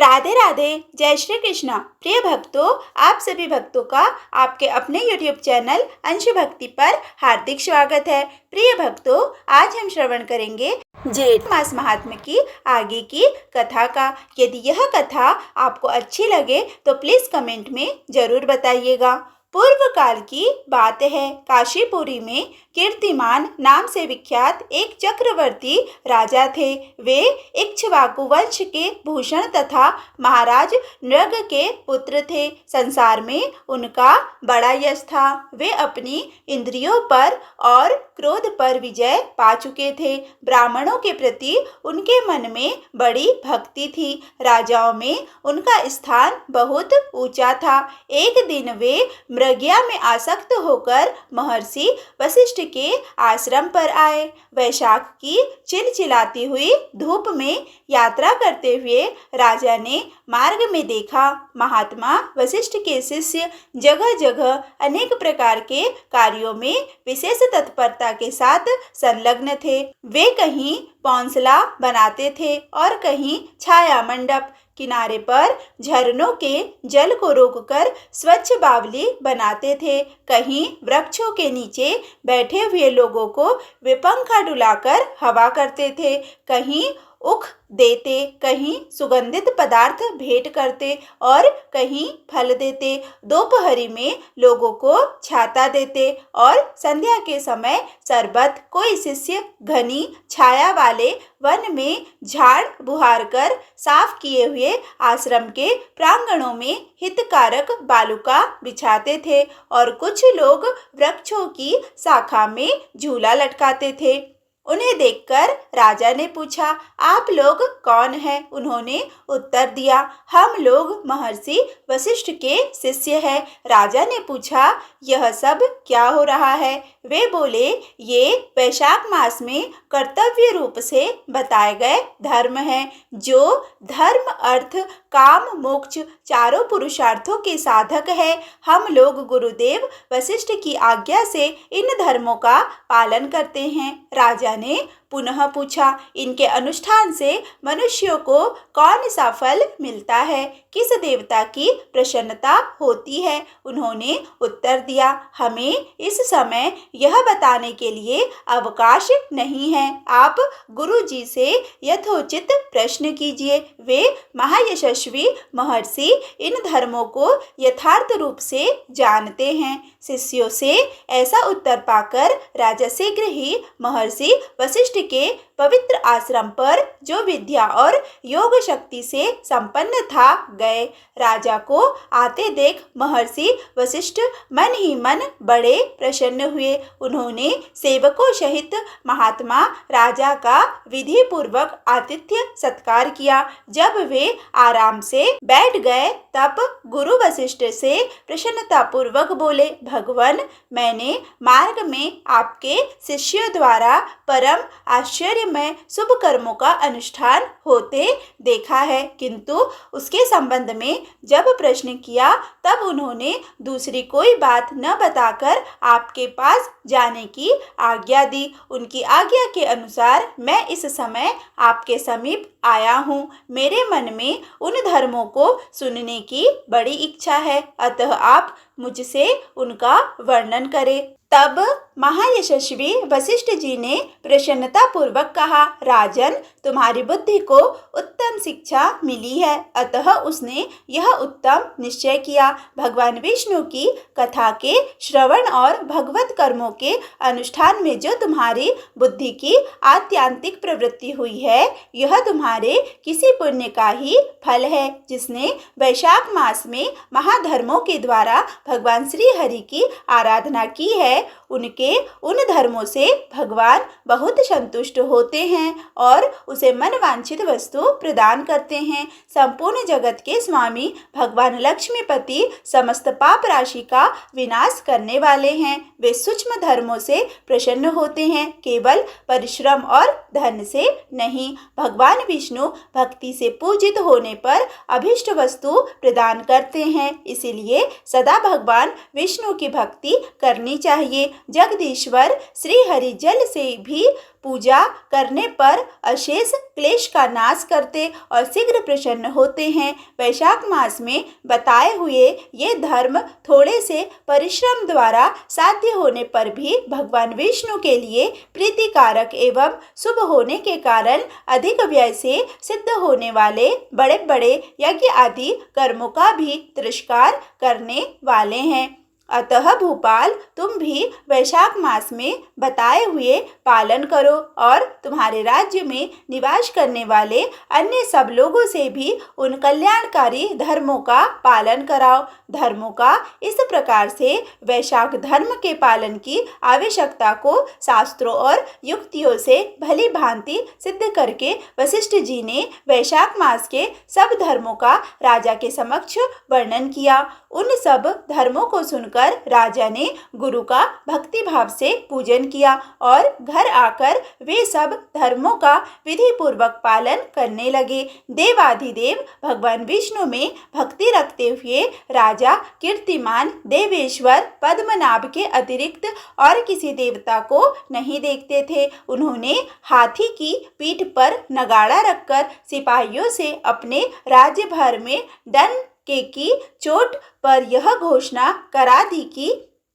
राधे राधे। जय श्री कृष्णा। प्रिय भक्तों, आप सभी भक्तों का आपके अपने YouTube चैनल अंश भक्ति पर हार्दिक स्वागत है। प्रिय भक्तों, आज हम श्रवण करेंगे जेठ मास महात्म्य की आगे की कथा का। यदि यह कथा आपको अच्छी लगे तो प्लीज कमेंट में जरूर बताइएगा। पूर्व काल की बात है। काशीपुरी में कीर्तिमान नाम से विख्यात एक चक्रवर्ती राजा थे। वे इक्ष्वाकु वंश के भूषण तथा महाराज नृग के पुत्र थे। संसार में उनका बड़ा यश था। वे अपनी इंद्रियों पर और क्रोध पर विजय पा चुके थे। ब्राह्मणों के प्रति उनके मन में बड़ी भक्ति थी। राजाओं में उनका स्थान बहुत ऊंचा था। एक दिन वे मृगया में आसक्त होकर महर्षि वशिष्ठ के आश्रम पर आए। वैशाख की चिलचिलाती हुई धूप में यात्रा करते हुए राजा ने मार्ग में देखा, महात्मा वशिष्ठ के शिष्य जगह जगह अनेक प्रकार के कार्यों में विशेष तत्परता के साथ संलग्न थे। वे कहीं पौंसला बनाते थे और कहीं छाया मंडप, किनारे पर झरनों के जल को रोककर स्वच्छ बावली बनाते थे। कहीं वृक्षों के नीचे बैठे हुए लोगों को वे पंखा डुलाकर हवा करते थे। कहीं उख देते, कहीं सुगंधित पदार्थ भेंट करते और कहीं फल देते। दोपहरी में लोगों को छाता देते और संध्या के समय शरबत। कोई शिष्य घनी छाया वाले वन में झाड़ बुहार कर साफ किए हुए आश्रम के प्रांगणों में हितकारक बालुका बिछाते थे और कुछ लोग वृक्षों की शाखा में झूला लटकाते थे। उन्हें देखकर राजा ने पूछा, आप लोग कौन हैं? उन्होंने उत्तर दिया, हम लोग महर्षि वशिष्ठ के शिष्य हैं। राजा ने पूछा, यह सब क्या हो रहा है? वे बोले, ये वैशाख मास में कर्तव्य रूप से बताए गए धर्म हैं, जो धर्म अर्थ काम मोक्ष चारों पुरुषार्थों के साधक है। हम लोग गुरुदेव वशिष्ठ की आज्ञा से इन धर्मों का पालन करते हैं। राजा ने पुनः पूछा, इनके अनुष्ठान से मनुष्यों को कौन सा फल मिलता है? किस देवता की प्रसन्नता होती है? उन्होंने उत्तर दिया, हमें इस समय यह बताने के लिए अवकाश नहीं है। आप गुरु जी से यथोचित प्रश्न कीजिए। वे महायशस्वी महर्षि इन धर्मों को यथार्थ रूप से जानते हैं। शिष्यों से ऐसा उत्तर पाकर राजा शीघ्र ही महर्षि वशिष्ठ के पवित्र आश्रम पर, जो विद्या और योग शक्ति से संपन्न था, गए। राजा को आते देख महर्षि वशिष्ठ मन ही मन बड़े प्रसन्न हुए। उन्होंने सेवकों सहित महात्मा राजा का विधि पूर्वक आतिथ्य सत्कार किया। जब वे आराम से बैठ गए तब गुरु वशिष्ठ से प्रसन्नता पूर्वक बोले, भगवान, मैंने मार्ग में आपके शिष्यों द्वारा परम आश्चर्यमय शुभ कर्मों का अनुष्ठान होते देखा है, किंतु उसके संबंध में जब प्रश्न किया तब उन्होंने दूसरी कोई बात न बताकर आपके पास जाने की आज्ञा दी। उनकी आज्ञा के अनुसार मैं इस समय आपके समीप आया हूँ। मेरे मन में उन धर्मों को सुनने की बड़ी इच्छा है, अतः आप मुझसे उनका वर्णन करें। तब महायशस्वी वशिष्ठ जी ने प्रसन्नता पूर्वक कहा, राजन, तुम्हारी बुद्धि को उत्तम शिक्षा मिली है। अतः उसने यह उत्तम निश्चय किया, भगवान विष्णु की कथा के श्रवण और भगवत कर्मों के अनुष्ठान में जो तुम्हारी बुद्धि की आत्यांतिक प्रवृत्ति हुई है, यह तुम्हारे किसी पुण्य का ही फल है, जिसने वैशाख मास में महाधर्मों के द्वारा भगवान श्री हरि की आराधना की है। उनके उन धर्मों से भगवान बहुत संतुष्ट होते हैं और उसे मनवांछित वस्तु प्रदान करते हैं। संपूर्ण जगत के स्वामी भगवान लक्ष्मीपति समस्त पाप राशि का विनाश करने वाले हैं। वे सूक्ष्म धर्मों से प्रसन्न होते हैं, केवल परिश्रम और धन से नहीं। भगवान विष्णु भक्ति से पूजित होने पर अभिष्ट वस्तु प्रदान करते हैं, इसीलिए सदा भगवान विष्णु की भक्ति करनी चाहिए। चाहिए। जगदीश्वर श्री हरि जल से भी पूजा करने पर अशेष क्लेश का नाश करते और शीघ्र प्रसन्न होते हैं। वैशाख मास में बताए हुए ये धर्म थोड़े से परिश्रम द्वारा साध्य होने पर भी भगवान विष्णु के लिए प्रीतिकारक एवं शुभ होने के कारण अधिक व्यय से सिद्ध होने वाले बड़े बड़े यज्ञ आदि कर्मों का भी तिरस्कार करने वाले हैं। अतः भूपाल, तुम भी वैशाख मास में बताए हुए पालन करो और तुम्हारे राज्य में निवास करने वाले अन्य सब लोगों से भी उन कल्याणकारी धर्मों का पालन कराओ। धर्मों का इस प्रकार से वैशाख धर्म के पालन की आवश्यकता को शास्त्रों और युक्तियों से भली भांति सिद्ध करके वशिष्ठ जी ने वैशाख मास के सब धर्मों का राजा के समक्ष वर्णन किया। उन सब धर्मों को सुनकर राजा ने गुरु का भक्ति भाव से पूजन किया और घर आकर वे सब धर्मों का विधि पूर्वक पालन करने लगे। देवाधिदेव भगवान विष्णु में भक्ति रखते हुए राजा कीर्तिमान देवेश्वर पद्मनाभ के अतिरिक्त और किसी देवता को नहीं देखते थे। उन्होंने हाथी की पीठ पर नगाड़ा रखकर सिपाहियों से अपने राज्य भर में डंके की चोट पर यह घोषणा करा दी कि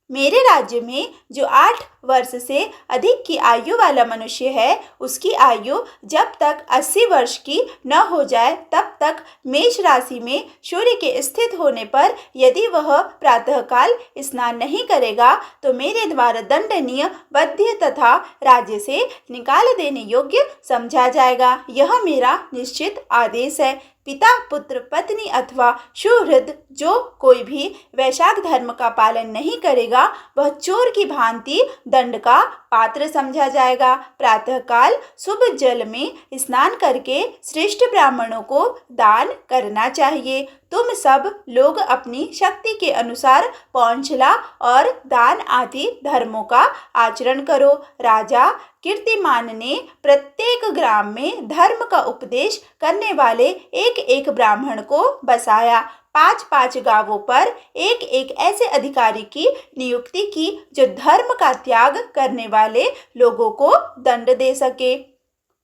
मेरे राज्य में जो 8 वर्ष से अधिक की आयु वाला मनुष्य है, उसकी आयु जब तक 80 वर्ष की न हो जाए तब तक मेष राशि में सूर्य के स्थित होने पर यदि वह प्रातःकाल स्नान नहीं करेगा तो मेरे द्वारा दंडनीय, वध्य तथा राज्य से निकाल देने योग्य समझा जाएगा। यह मेरा निश्चित आदेश है। पिता, पुत्र, पत्नी अथवा सुहृद जो कोई भी वैशाख धर्म का पालन नहीं करेगा वह चोर की भांति दंड का पात्र समझा जाएगा। प्रातःकाल शुभ जल में स्नान करके श्रेष्ठ ब्राह्मणों को दान करना चाहिए। तुम सब लोग अपनी शक्ति के अनुसार पौंछला और दान आदि धर्मों का आचरण करो। राजा कीर्तिमान ने प्रत्येक ग्राम में धर्म का उपदेश करने वाले एक एक ब्राह्मण को बसाया। 5-5 गांवों पर एक एक ऐसे अधिकारी की नियुक्ति की जो धर्म का त्याग करने वाले लोगों को दंड दे सके।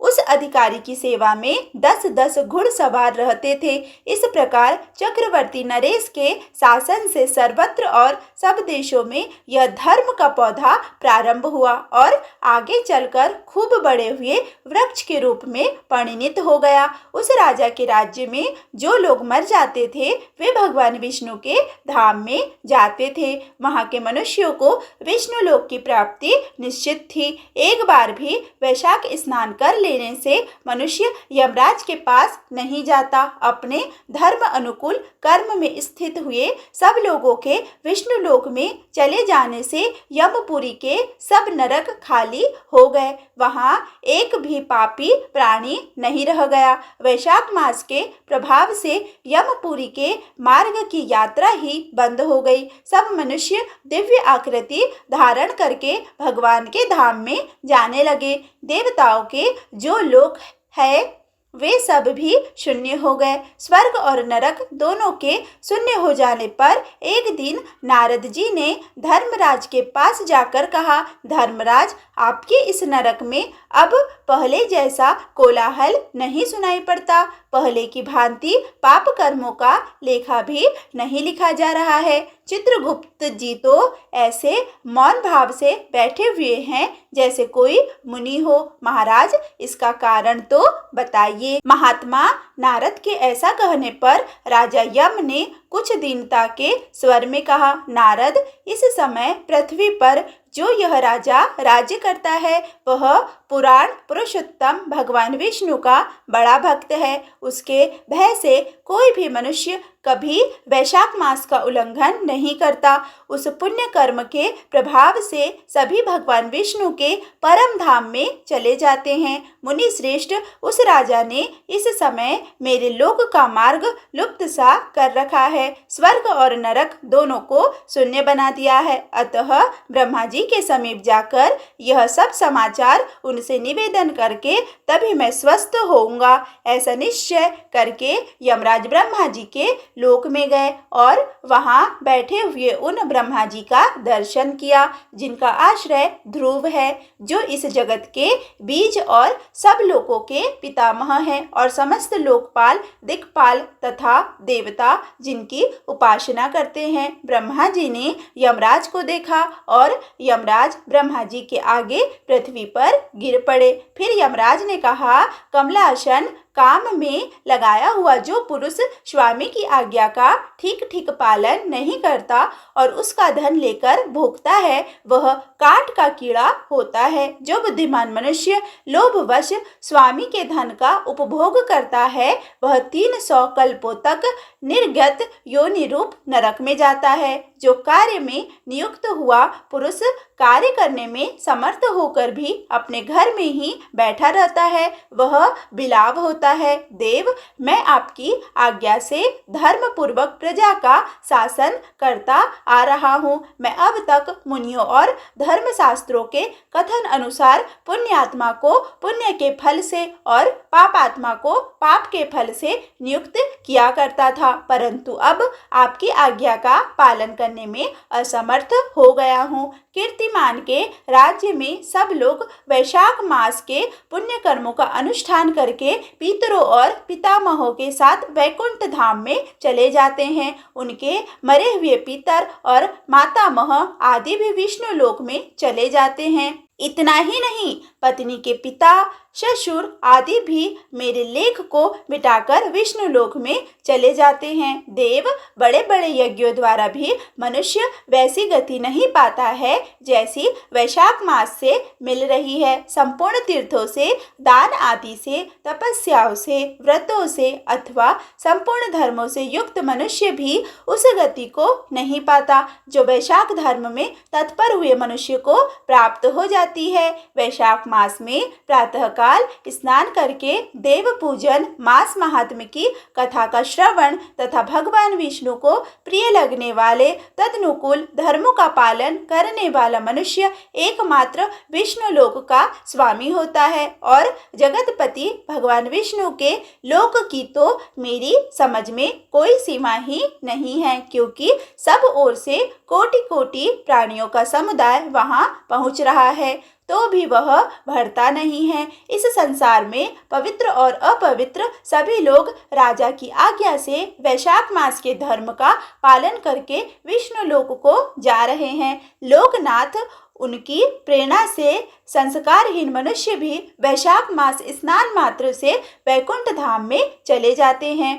उस अधिकारी की सेवा में 10-10 घुड़सवार रहते थे। इस प्रकार चक्रवर्ती नरेश के शासन से सर्वत्र और सब देशों में यह धर्म का पौधा प्रारंभ हुआ और आगे चलकर खूब बड़े हुए वृक्ष के रूप में परिणित हो गया। उस राजा के राज्य में जो लोग मर जाते थे वे भगवान विष्णु के धाम में जाते थे। वहाँ के मनुष्यों को विष्णु लोक की प्राप्ति निश्चित थी। एक बार भी वैशाख स्नान कर लेने से मनुष्य यमराज के पास नहीं जाता। अपने धर्म अनुकूल कर्म में स्थित हुए सब लोगों के विष्णु लोक में चले जाने से यमपुरी के सब नरक खाली हो गए। वहां एक भी पापी प्राणी नहीं रह गया। वैशाख मास के प्रभाव से यमपुरी के मार्ग की यात्रा ही बंद हो गई। सब मनुष्य दिव्य आकृति धारण करके भगवान के धाम में जाने लगे। देवताओं के जो लोक है वे सब भी शून्य हो गए। स्वर्ग और नरक दोनों के शून्य हो जाने पर एक दिन नारद जी ने धर्मराज के पास जाकर कहा, धर्मराज, आपके इस नरक में अब पहले जैसा कोलाहल नहीं सुनाई पड़ता। पहले की भांति पाप कर्मों का लेखा भी नहीं लिखा जा रहा है। चित्रगुप्त जी तो ऐसे मौन भाव से बैठे हुए हैं जैसे कोई मुनि हो। महाराज, इसका कारण तो बताइए। महात्मा नारद के ऐसा कहने पर राजा यम ने कुछ दीनता के स्वर में कहा, नारद, इस समय पृथ्वी पर जो यह राजा राज्य करता है वह पुराण पुरुषोत्तम भगवान विष्णु का बड़ा भक्त है। उसके भय से कोई भी मनुष्य कभी वैशाख मास का उल्लंघन नहीं करता। उस पुण्य कर्म के प्रभाव से सभी भगवान विष्णु के परम धाम में चले जाते हैं। मुनि श्रेष्ठ, उस राजा ने इस समय मेरे लोक का मार्ग लुप्त सा कर रखा है। स्वर्ग और नरक दोनों को शून्य बना दिया है। अतः ब्रह्मा जी के समीप जाकर यह सब समाचार उनसे निवेदन करके तभी मैं स्वस्थ होऊंगा। ऐसा निश्चय करके यमराज ब्रह्मा जी के लोक में गए और वहां बैठे हुए उन ब्रह्मा जी का दर्शन किया, जिनका आश्रय ध्रुव है, जो इस जगत के बीज और सब लोकों के पितामह हैं और समस्त लोकपाल, दिक्पाल तथा देवता जिनकी उपासना करते हैं। ब्रह्मा जी ने यमराज को देखा और यमराज ब्रह्मा जी के आगे पृथ्वी पर गिर पड़े। फिर यमराज ने कहा, कमलासन, काम में लगाया हुआ जो पुरुष स्वामी की आज्ञा का ठीक ठीक पालन नहीं करता और उसका धन लेकर भोगता है, वह काट का कीड़ा होता है। जो बुद्धिमान मनुष्य लोभवश स्वामी के धन का उपभोग करता है, वह 300 कल्पों तक निर्गत योनि रूप नरक में जाता है। जो कार्य में नियुक्त हुआ पुरुष कार्य करने में समर्थ होकर भी अपने घर में ही बैठा रहता है, वह बिलाव होता है। देव, मैं आपकी आज्ञा से धर्म पूर्वक प्रजा का शासन करता आ रहा हूँ। मैं अब तक मुनियों और धर्म शास्त्रों के कथन अनुसार पुण्यात्मा को पुण्य के फल से और पापात्मा को पाप के फल से नियुक्त किया करता था, परंतु अब आपकी आज्ञा का पालन करने में असमर्थ हो गया हूँ। कीर्तिमान के राज्य में सब लोग वैशाख मास के पुण्य कर्मों का अनुष्ठान करके पितरों और पितामहों के साथ वैकुंठ धाम में चले जाते हैं। उनके मरे हुए पितर और मातामह आदि भी विष्णु लोक में चले जाते हैं। इतना ही नहीं, पत्नी के पिता, ससुर आदि भी मेरे लेख को मिटाकर विष्णु लोक में चले जाते हैं। देव, बड़े बड़े यज्ञों द्वारा भी मनुष्य वैसी गति नहीं पाता है जैसी वैशाख मास से मिल रही है। संपूर्ण तीर्थों से, दान आदि से, तपस्याओं से, व्रतों से अथवा संपूर्ण धर्मों से युक्त मनुष्य भी उस गति को नहीं पाता जो वैशाख धर्म में तत्पर हुए मनुष्य को प्राप्त हो जाती है। वैशाख मास में प्रातः काल स्नान करके देव पूजन, मास महात्म्य की कथा का श्रवण तथा भगवान विष्णु को प्रिय लगने वाले तदनुकूल धर्मों का पालन करने वाला मनुष्य एकमात्र विष्णु लोक का स्वामी होता है और जगतपति भगवान विष्णु के लोक की तो मेरी समझ में कोई सीमा ही नहीं है, क्योंकि सब ओर से कोटि कोटि प्राणियों का समुदाय वहां पहुंच रहा है तो भी वह भरता नहीं है। इस संसार में पवित्र और अपवित्र सभी लोग राजा की आज्ञा से वैशाख मास के धर्म का पालन करके विष्णु लोक को जा रहे हैं। लोकनाथ, उनकी प्रेरणा से संस्कारहीन मनुष्य भी वैशाख मास स्नान मात्र से वैकुंठ धाम में चले जाते हैं।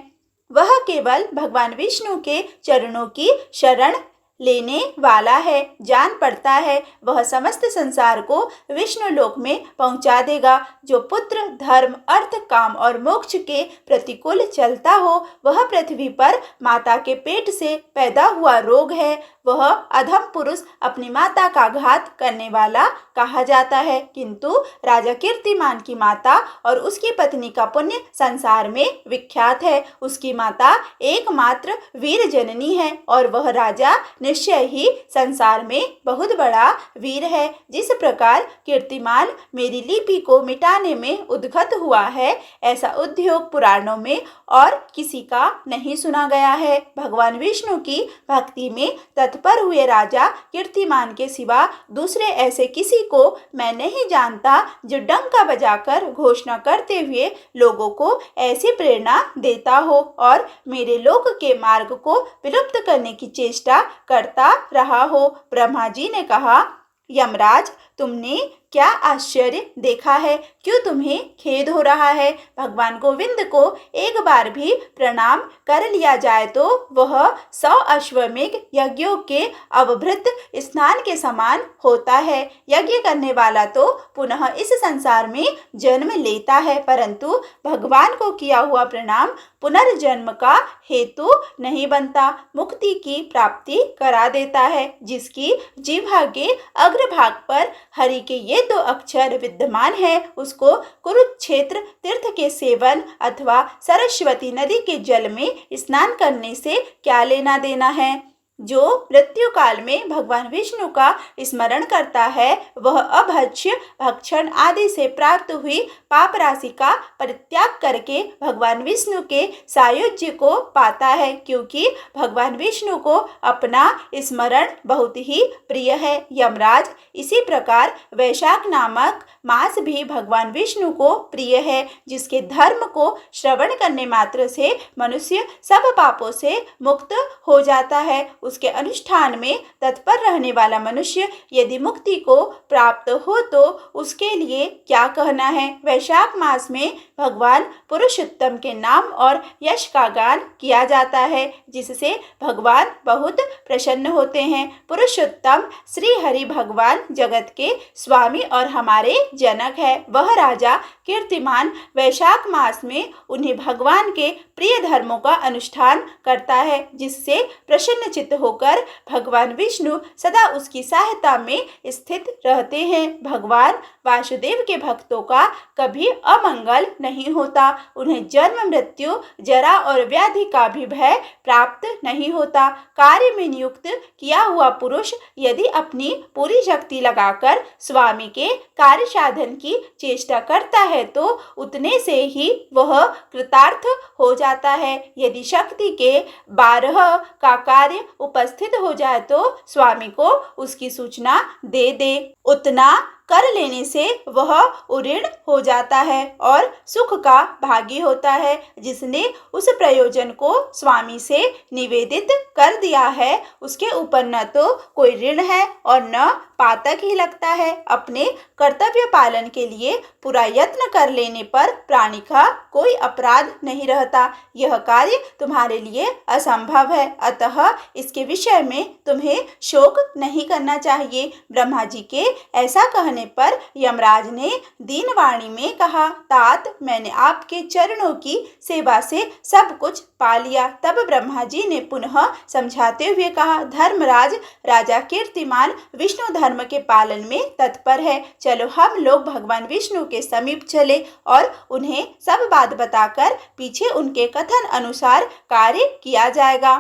वह केवल भगवान विष्णु के चरणों की शरण लेने वाला है, जान पड़ता है वह समस्त संसार को विष्णु लोक में पहुंचा देगा। जो पुत्र, धर्म, अर्थ, काम और मोक्ष के प्रतिकूल चलता हो, वह पृथ्वी पर माता के पेट से पैदा हुआ रोग है। वह अधम पुरुष अपनी माता का घात करने वाला कहा जाता है, किंतु राजा कीर्तिमान की माता और उसकी पत्नी का पुण्य संसार में विख्यात है। उसकी माता एकमात्र वीर जननी है और वह राजा निश्चय ही संसार में बहुत बड़ा वीर है। जिस प्रकार कीर्तिमान मेरी लिपि को मिटाने में उद्गत हुआ है, ऐसा उद्योग पुराणों में और किसी का नहीं सुना गया है। भगवान विष्णु की भक्ति में तत्पर हुए राजा कीर्तिमान के सिवा दूसरे ऐसे किसी को मैं नहीं जानता जो डंका बजाकर घोषणा करते हुए लोगों को ऐसी प्रेरणा देता हो और मेरे लोक के मार्ग को विलुप्त करने की चेष्टा करता रहा हो। ब्रह्मा जी ने कहा, यमराज, तुमने क्या आश्चर्य देखा है? क्यों तुम्हें खेद हो रहा है? भगवान गोविंद को एक बार भी प्रणाम कर लिया जाए तो वह 100 अश्वमेघ यज्ञों के अवभृत स्नान के समान होता है। यज्ञ करने वाला तो पुनः इस संसार में जन्म लेता है, परंतु भगवान को किया हुआ प्रणाम पुनर्जन्म का हेतु नहीं बनता, मुक्ति की प्राप्ति करा देता है। जिसकी जिह्वा के अग्रभाग पर हरि के ये 2 अक्षर विद्यमान है, उसको कुरुक्षेत्र तीर्थ के सेवन अथवा सरस्वती नदी के जल में स्नान करने से क्या लेना देना है। जो मृत्यु काल में भगवान विष्णु का स्मरण करता है वह अभक्ष्य भक्षण आदि से प्राप्त हुई पाप राशि का परित्याग करके भगवान विष्णु के सायुज्य को पाता है, क्योंकि भगवान विष्णु को अपना स्मरण बहुत ही प्रिय है। यमराज, इसी प्रकार वैशाख नामक मास भी भगवान विष्णु को प्रिय है, जिसके धर्म को श्रवण करने मात्र से मनुष्य सब पापों से मुक्त हो जाता है। उसके अनुष्ठान में तत्पर रहने वाला मनुष्य यदि मुक्ति को प्राप्त हो तो उसके लिए क्या कहना है। वैशाख मास में भगवान पुरुषोत्तम के नाम और यश का गान किया जाता है, जिससे भगवान बहुत प्रसन्न होते हैं। पुरुषोत्तम श्री हरि भगवान जगत के स्वामी और हमारे जनक है। वह राजा कीर्तिमान वैशाख मास में उन्हें भगवान के प्रिय धर्मों का अनुष्ठान करता है, जिससे प्रसन्न चित्त होकर भगवान विष्णु सदा उसकी सहायता में स्थित रहते हैं। भगवान वासुदेव के भक्तों का कभी अमंगल नहीं होता। उन्हें जन्म मृत्यु जरा और व्याधि का भी भय प्राप्त नहीं होता। कार्य में नियुक्त किया हुआ पुरुष यदि अपनी पूरी शक्ति लगाकर स्वामी के कार्य साधन की चेष्टा करता है तो उतने से ही वह कृतार्थ हो जाता है। यदि शक्ति के 12 का कार्य उपस्थित हो जाए तो स्वामी को उसकी सूचना दे दे। उतना कर लेने से वह उऋण हो जाता है और सुख का भागी होता है। जिसने उस प्रयोजन को स्वामी से निवेदित कर दिया है उसके ऊपर न तो कोई ऋण है और न पातक ही लगता है। अपने कर्तव्य पालन के लिए पूरा यत्न कर लेने पर प्राणी का कोई अपराध नहीं रहता। यह कार्य तुम्हारे लिए असंभव है, अतः इसके विषय में तुम्हें शोक नहीं करना चाहिए। ब्रह्मा जी के ऐसा कहने पर यमराज ने दीनवाणी में कहा, तात, मैंने आपके चरणों की सेवा से सब कुछ पा लिया। तब ब्रह्मा जी ने पुनः समझाते हुए कहा, धर्मराज, राजा कीर्तिमान विष्णु धर्म के पालन में तत्पर है। चलो हम लोग भगवान विष्णु के समीप चले और उन्हें सब बात बताकर पीछे उनके कथन अनुसार कार्य किया जाएगा।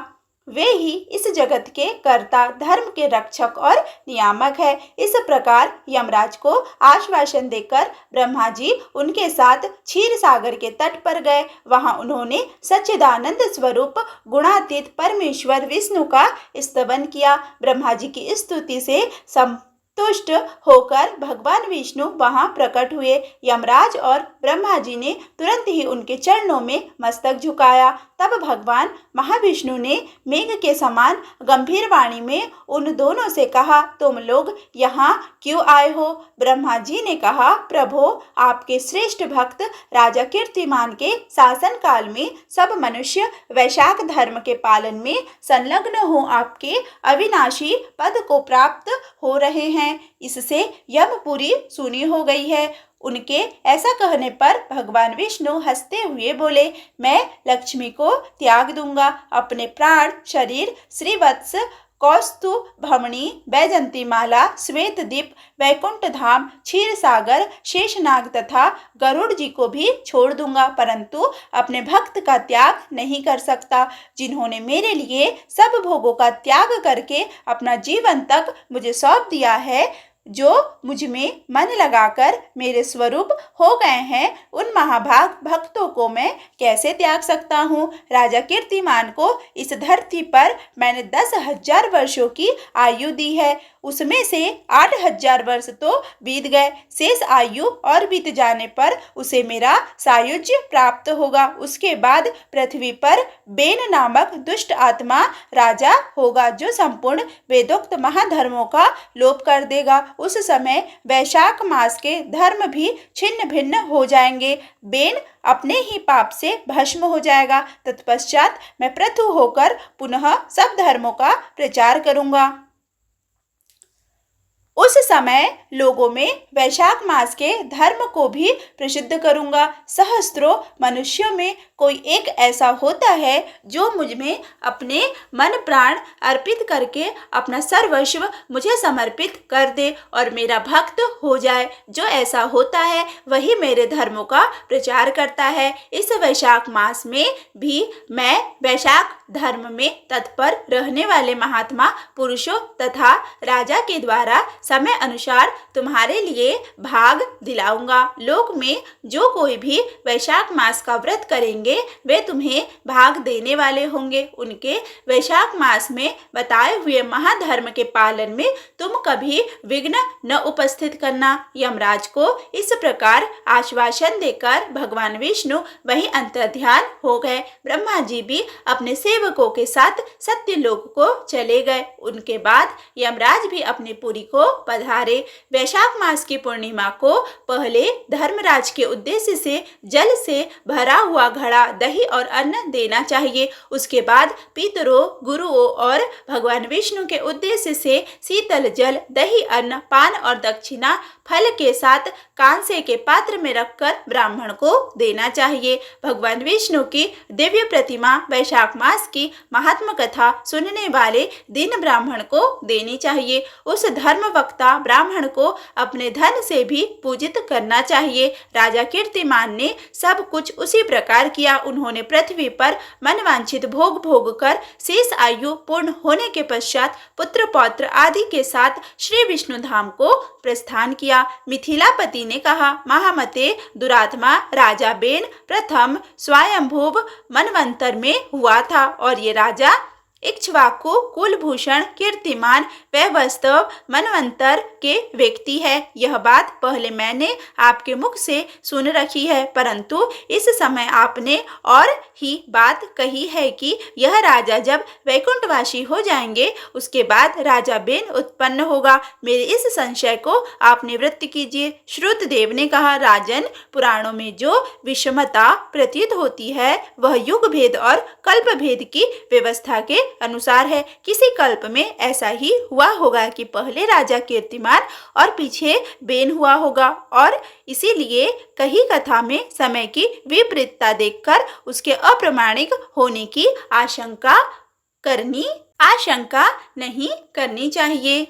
वे ही इस जगत के कर्ता, धर्म के रक्षक और नियामक है। इस प्रकार यमराज को आश्वासन देकर ब्रह्मा जी उनके साथ क्षीर सागर के तट पर गए। वहां उन्होंने सच्चिदानंद स्वरूप गुणातीत परमेश्वर विष्णु का स्तवन किया। ब्रह्मा जी की स्तुति से तुष्ट होकर भगवान विष्णु वहां प्रकट हुए। यमराज और ब्रह्मा जी ने तुरंत ही उनके चरणों में मस्तक झुकाया। तब भगवान महाविष्णु ने मेघ के समान गंभीर वाणी में उन दोनों से कहा, तुम लोग यहाँ क्यों आए हो? ब्रह्मा जी ने कहा, प्रभो, आपके श्रेष्ठ भक्त राजा कीर्तिमान के शासन काल में सब मनुष्य वैशाख धर्म के पालन में संलग्न हो आपके अविनाशी पद को प्राप्त हो रहे हैं। इससे यमपुरी सुनी हो गई है। उनके ऐसा कहने पर भगवान विष्णु हंसते हुए बोले, मैं लक्ष्मी को त्याग दूंगा। अपने प्राण शरीर श्रीवत्स कौस्तु भमणी वैजंती माला श्वेत दीप वैकुंठ धाम क्षीर सागर शेषनाग तथा गरुड़ जी को भी छोड़ दूंगा, परंतु अपने भक्त का त्याग नहीं कर सकता। जिन्होंने मेरे लिए सब भोगों का त्याग करके अपना जीवन तक मुझे सौंप दिया है, जो मुझ में मन लगाकर मेरे स्वरूप हो गए हैं, उन महाभाग भक्तों को मैं कैसे त्याग सकता हूँ। राजा कीर्तिमान को इस धरती पर मैंने 10,000 वर्षों की आयु दी है, उसमें से 8,000 वर्ष तो बीत गए। शेष आयु और बीत जाने पर उसे मेरा सायुज्य प्राप्त होगा। उसके बाद पृथ्वी पर बेन नामक दुष्ट आत्मा राजा होगा, जो संपूर्ण वेदोक्त महाधर्मों का लोप कर देगा। उस समय वैशाख मास के धर्म भी छिन्न भिन्न हो जाएंगे। बेन अपने ही पाप से भस्म हो जाएगा। तत्पश्चात मैं पृथु होकर पुनः सब धर्मों का प्रचार करूंगा। उस समय लोगों में वैशाख मास के धर्म को भी प्रसिद्ध करूंगा। सहस्त्रों मनुष्यों में कोई एक ऐसा होता है जो मुझ में अपने मन प्राण अर्पित करके अपना सर्वस्व मुझे समर्पित कर दे और मेरा भक्त हो जाए। जो ऐसा होता है वही मेरे धर्मों का प्रचार करता है। इस वैशाख मास में भी मैं वैशाख धर्म में तत्पर रहने वाले महात्मा पुरुषों तथा राजा के द्वारा समय अनुसार तुम्हारे लिए भाग दिलाऊंगा। लोक में जो कोई भी वैशाख मास का व्रत करेंगे वे तुम्हें भाग देने वाले होंगे। उनके वैशाख मास में बताए हुए महाधर्म के पालन में तुम कभी विघ्न न उपस्थित करना। यमराज को इस प्रकार आश्वासन देकर भगवान विष्णु वहीं अंतर्ध्यान हो गए। ब्रह्मा जी भी अपने सेवकों के साथ सत्यलोक को चले गए। उनके बाद यमराज भी अपने पुरी को पधारे। वैशाख मास की पूर्णिमा को पहले धर्मराज के उद्देश्य से जल से भरा हुआ घड़ा दही और अन्न देना चाहिए। उसके बाद पितरों गुरुओं और भगवान विष्णु के उद्देश्य से शीतल जल दही अन्न पान और दक्षिणा फल के साथ कांसे के पात्र में रखकर ब्राह्मण को देना चाहिए। भगवान विष्णु की दिव्य प्रतिमा वैशाख मास की महात्मा कथा सुनने वाले दिन ब्राह्मण को देनी चाहिए। उस धर्म वक्ता ब्राह्मण को अपने धन से भी पूजित करना चाहिए। राजा कीर्तिमान ने सब कुछ उसी प्रकार किया। उन्होंने पृथ्वी पर मनवांछित भोग भोग कर शेष आयु पूर्ण होने के पश्चात पुत्र पौत्र आदि के साथ श्री विष्णु धाम को प्रस्थान किया। मिथिलापति ने कहा, महामते दुरात्मा राजा बेन प्रथम स्वयंभुव मनवंतर में हुआ था और ये राजा इक्ष्वाकु कुलभूषण कीर्तिमान वैवस्तव मनवंतर के व्यक्ति है। यह बात पहले मैंने आपके मुख से सुन रखी है, परंतु इस समय आपने और ही बात कही है कि यह राजा जब वैकुंठवासी हो जाएंगे उसके बाद राजा बेन उत्पन्न होगा। मेरे इस संशय को आप निवृत्त कीजिए। श्रुतदेव ने कहा, राजन, पुराणों में जो विषमता प्रतीत होती है वह युग भेद और कल्प भेद की व्यवस्था के अनुसार है। किसी कल्प में ऐसा ही हुआ होगा कि पहले राजा कीर्तिमान और पीछे बेन हुआ होगा और इसीलिए कही कथा में समय की विपरीतता देखकर उसके अप्रामाणिक होने की आशंका नहीं करनी चाहिए।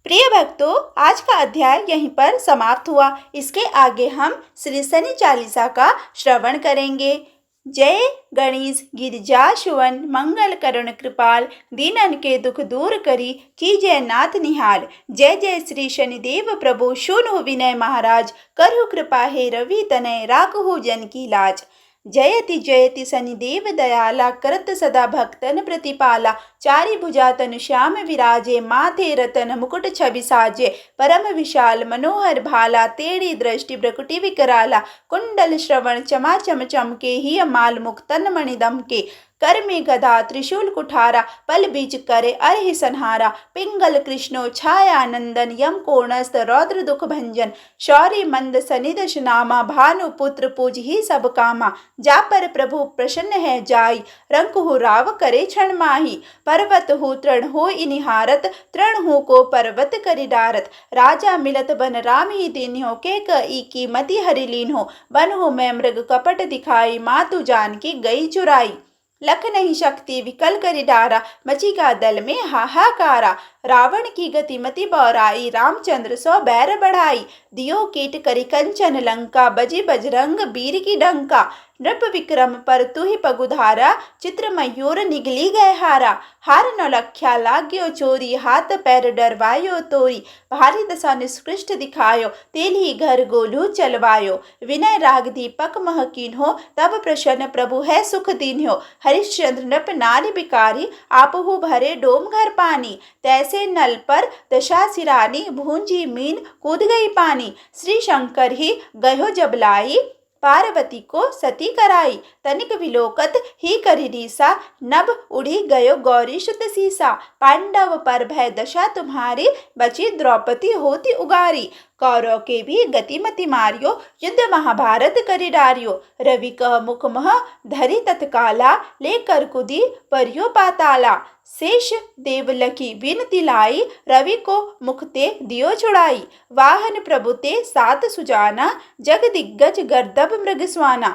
प्रिय भक्तों, आज का अध्याय यहीं पर समाप्त हुआ। इसके आगे हम श्री शनि चालीसा का श्रवण करेंगे। जय गणेश गिरिजा सुवन मंगल करुण कृपाल दीनन के दुख दूर करी कीजय नाथ निहाल। जय जय श्री शनिदेव प्रभु सुनो विनय महाराज करहु कृपा हे रवि तनय राखहु जन की लाज। जयति जयति शनिदेव दयाला करत सदा भक्तन प्रतिपाला। चारि भुजा तनु श्याम विराजे माथे रतन मुकुट छवि साजे। परम विशाल मनोहर भाला तेड़ी दृष्टि भ्रकुटि विकराला। कुंडल श्रवण चमा चम चमके ही माल मुक्तन मणिदम के। कर में गदा त्रिशूल कुठारा पल बीच करे अर्हि संहारा। पिंगल कृष्णो छाया नंदन यम कोणस्त रौद्र दुख भंजन। शौर्य मंद सनिदश नामा भानु पुत्र पूज ही सब कामा। जा पर प्रभु प्रसन्न है जाई रंग राव करे क्षण माही। पर्वत हो तृण हो इनिहारत तृण हो को पर्वत करि डारत। राजा मिलत बन राम ही दीन्हो के कई की मति हरि लीन्हो। बन हो मैं मृग कपट दिखाई मातु जान की गई चुराई। लख नहीं शक्ति विकल करि डारा मची का दल में हाहाकारा। रावण की गति मति बौराई रामचंद्र सो बैर बढ़ाई। दियो कीट करि कंचन लंका बजी बजरंग वीर की डंका। नृप विक्रम पर तु ही पगुधारा चित्र मयूर निगली गए हारा। हार नौलख्या लाग्यो चोरी हाथ पैर डरवायो तोरी। भारी दशा निष्कृष्ट दिखायो तेल ही घर गोलू चलवायो। विनय राग दीपक मह कीन्हो तब प्रसन्न प्रभु है सुख दीन्हो। हरिश्चंद्र नृप नारी बिकारी आपहु भरे डोम घर पानी। तैसे नल पर दशा सिरानी भूंजी मीन कूद गई पानी। श्री शंकर ही गयो जब लाई पार्वती को सती कराई। तनिक विलोकत ही करी रीसा नभ उड़ी गयो गौरी शुद्ध सीसा। पांडव पर भय दशा तुम्हारी बची द्रौपदी होती उगारी। कौरव के भी गतिमति मारियो युद्ध महाभारत करि डारियो। रवि कह मुख मह धरि तत्काला लेकर कुदी परियो पाताला। शेष देवलकी विनती लाई रवि को मुखते दियो छुड़ाई। वाहन प्रभुते सात सुजाना जग दिग्गज गर्दभ मृग स्वाना।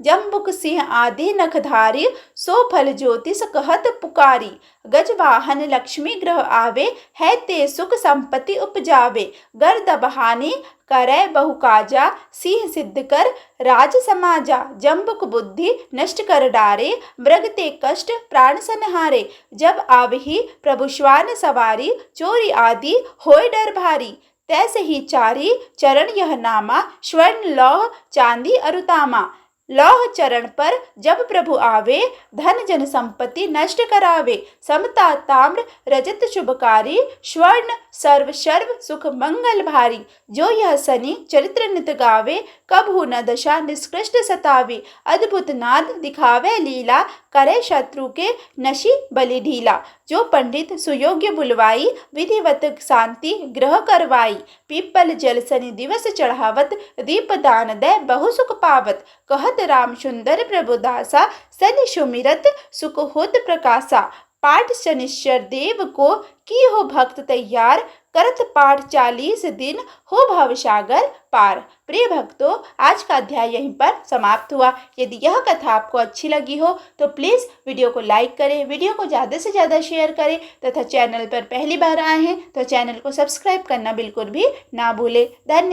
जम्बुक सिंह आदि नखधारी, सो फल ज्योतिष कहत पुकारी। गज वाहन लक्ष्मी ग्रह आवे, है ते सुख संपत्ति उपजावे। गर्द बहानी करे बहु काजा, सिंह सिद्ध कर राज समाजा। जम्बुक बुद्धि नष्ट कर डारे, मृग ते कष्ट प्राण संहारे। जब आवही प्रभु श्वान सवारी, चोरी आदि होय डर भारी। तैसे ही चारी चरण यह नामा, स्वर्ण लौह चांदी अरुतामा। लौह चरण पर जब प्रभु आवे, धन जन संपत्ति नष्ट करावे। समता ताम्र रजत शुभकारी, स्वर्ण सर्व सर्व सुख मंगल भारी। जो यह शनि चरित्र नित गावे, कबहु न दशा निष्कृष्ट सतावे। अद्भुत नाद दिखावे लीला, करे शत्रु के नशी बलि ढीला। जो पंडित सुयोग्य बुलवाई, विधिवत शांति ग्रह करवाई। पीपल जल शनि दिवस चढ़ावत, दीप दान दे बहु सुख पावत। कहत राम सुंदर प्रभु दासा, शनि सुमिरत सुख होत प्रकाशा। पाठ शनिश्चर देव को की हो भक्त तैयार, करत पाठ 40 दिन हो भवसागर पार। प्रिय भक्तों, आज का अध्याय यहीं पर समाप्त हुआ। यदि यह कथा आपको अच्छी लगी हो तो प्लीज़ वीडियो को लाइक करें, वीडियो को ज़्यादा से ज़्यादा शेयर करें तथा चैनल पर पहली बार आए हैं तो चैनल को सब्सक्राइब करना बिल्कुल भी ना भूलें। धन्यवाद।